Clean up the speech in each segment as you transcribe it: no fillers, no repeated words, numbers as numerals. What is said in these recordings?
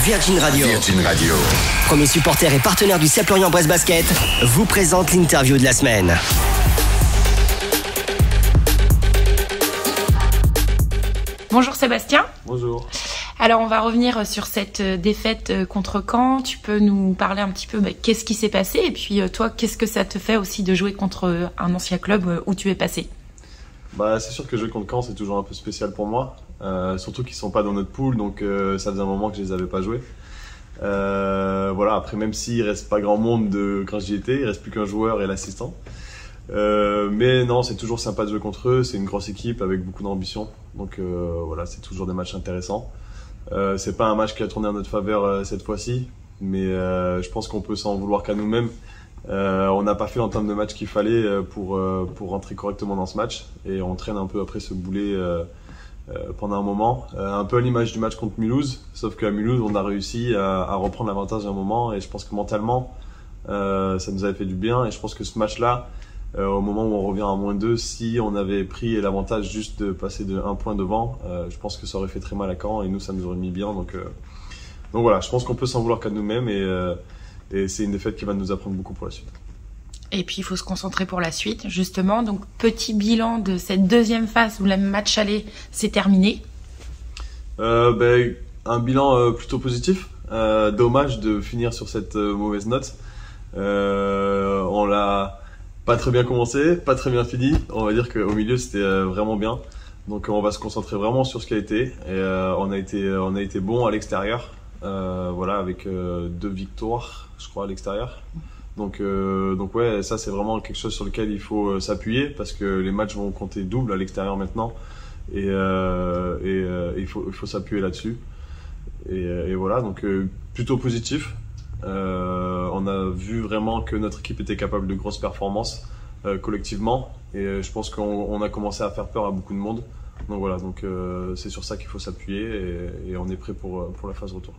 Virgin Radio. Virgin Radio. Premier supporter et partenaire du CEP Lorient-Brest Basket, vous présente l'interview de la semaine. Bonjour Sébastien. Bonjour. Alors on va revenir sur cette défaite contre Caen. Tu peux nous parler un petit peu qu'est-ce qui s'est passé et puis toi qu'est-ce que ça te fait aussi de jouer contre un ancien club où tu es passé? C'est sûr que jouer contre Caen c'est toujours un peu spécial pour moi, surtout qu'ils sont pas dans notre pool, donc ça faisait un moment que je les avais pas joués. Après même s'il reste pas grand monde quand j'y étais, il reste plus qu'un joueur et l'assistant. Mais non, c'est toujours sympa de jouer contre eux, c'est une grosse équipe avec beaucoup d'ambition, donc c'est toujours des matchs intéressants. C'est pas un match qui a tourné en notre faveur cette fois-ci, mais je pense qu'on peut s'en vouloir qu'à nous-mêmes. On n'a pas fait l'entame de match qu'il fallait pour rentrer correctement dans ce match, et on traîne un peu après ce boulet pendant un moment, un peu à l'image du match contre Mulhouse, sauf qu'à Mulhouse on a réussi à reprendre l'avantage à un moment, et je pense que mentalement ça nous avait fait du bien, et je pense que ce match-là, au moment où on revient à -2, si on avait pris l'avantage juste de passer de 1 point devant, je pense que ça aurait fait très mal à Caen, et nous ça nous aurait mis bien, donc voilà, je pense qu'on peut s'en vouloir qu'à nous-mêmes, et c'est une défaite qui va nous apprendre beaucoup pour la suite. Et puis il faut se concentrer pour la suite, justement. Donc petit bilan de cette deuxième phase où le match aller s'est terminé. Un bilan plutôt positif. Dommage de finir sur cette mauvaise note. On l'a pas très bien commencé, pas très bien fini. On va dire qu'au milieu c'était vraiment bien. Donc on va se concentrer vraiment sur ce qui a été. Et on a été bon à l'extérieur. Avec 2 victoires, je crois, à l'extérieur. Donc ça c'est vraiment quelque chose sur lequel il faut s'appuyer, parce que les matchs vont compter double à l'extérieur maintenant, et il faut s'appuyer là-dessus. Et voilà, donc plutôt positif. On a vu vraiment que notre équipe était capable de grosses performances collectivement, et je pense qu'on a commencé à faire peur à beaucoup de monde. Donc voilà, c'est sur ça qu'il faut s'appuyer, et on est prêt pour la phase retour.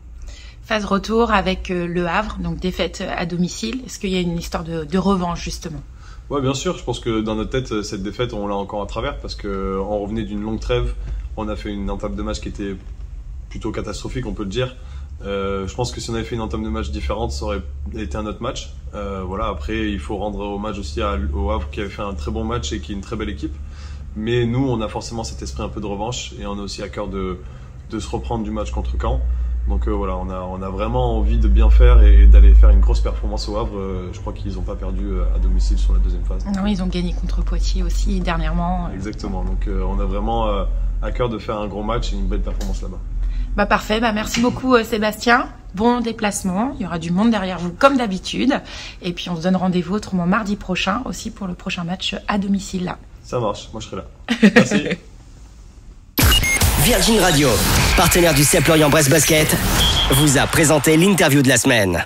Phase retour avec Le Havre, donc défaite à domicile. Est-ce qu'il y a une histoire de revanche justement? Ouais, bien sûr. Je pense que dans notre tête, cette défaite, on l'a encore à travers, parce qu'on revenait d'une longue trêve. On a fait une entame de match qui était plutôt catastrophique, on peut le dire. Je pense que si on avait fait une entame de match différente, ça aurait été un autre match. Après, il faut rendre hommage aussi au Havre, qui avait fait un très bon match et qui est une très belle équipe. Mais nous, on a forcément cet esprit un peu de revanche, et on a aussi à cœur de se reprendre du match contre Caen. Donc on a vraiment envie de bien faire et d'aller faire une grosse performance au Havre. Je crois qu'ils n'ont pas perdu à domicile sur la deuxième phase. Non, ils ont gagné contre Poitiers aussi dernièrement. Exactement, donc on a vraiment à cœur de faire un gros match et une belle performance là-bas. Parfait, merci beaucoup Sébastien. Bon déplacement, il y aura du monde derrière vous comme d'habitude. Et puis on se donne rendez-vous autrement mardi prochain aussi pour le prochain match à domicile là. Ça marche, moi je serai là. Merci. Virgin Radio, partenaire du CEP Lorient-Brest Basket, vous a présenté l'interview de la semaine.